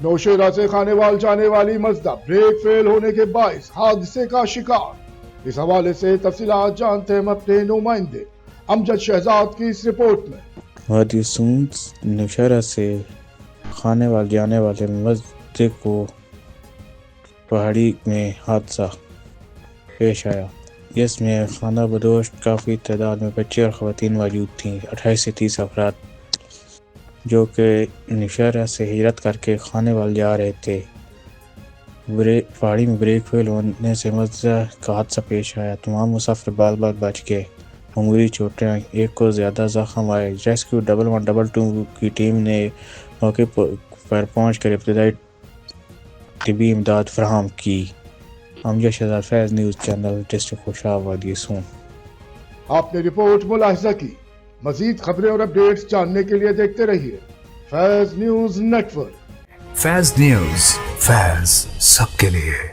نوشیرہ سے خانیوال جانے والی مزدہ بریک فیل ہونے کے باعث حادثے کا شکار۔ اس حوالے سے تفصیلات جانتے ہیں اپنے نمائندے امجد شہزاد کی اس رپورٹ میں۔ وادی سونز نوشیرہ سے خانیوال جانے والے مزدے کو پہاڑی میں حادثہ پیش آیا، جس میں خانہ بدوش کافی تعداد میں بچے اور خواتین موجود تھیں۔ 28 سے 30 افراد جو کہ نوشیرہ سے ہجرت کر کے خانیوال جا رہے تھے، پہاڑی میں بریک فیل ہونے سے مزدہ کا حادثہ پیش آیا۔ تمام مسافر بال بچ گئے، معمولی چوٹیں، ایک کو زیادہ زخم آئے۔ ریسکیو 1112 کی ٹیم نے موقع پر پہنچ کر ابتدائی طبی امداد فراہم کی۔ امجد شہزاد، فیض نیوز چینل، ڈسٹرکٹ خوشاب، وادی سون۔ آپ نے رپورٹ ملاحظہ کی۔ مزید خبریں اور اپڈیٹس جاننے کے لیے دیکھتے رہیے فیض نیوز نیٹ ورک۔ فیض نیوز، فیض سب کے لیے۔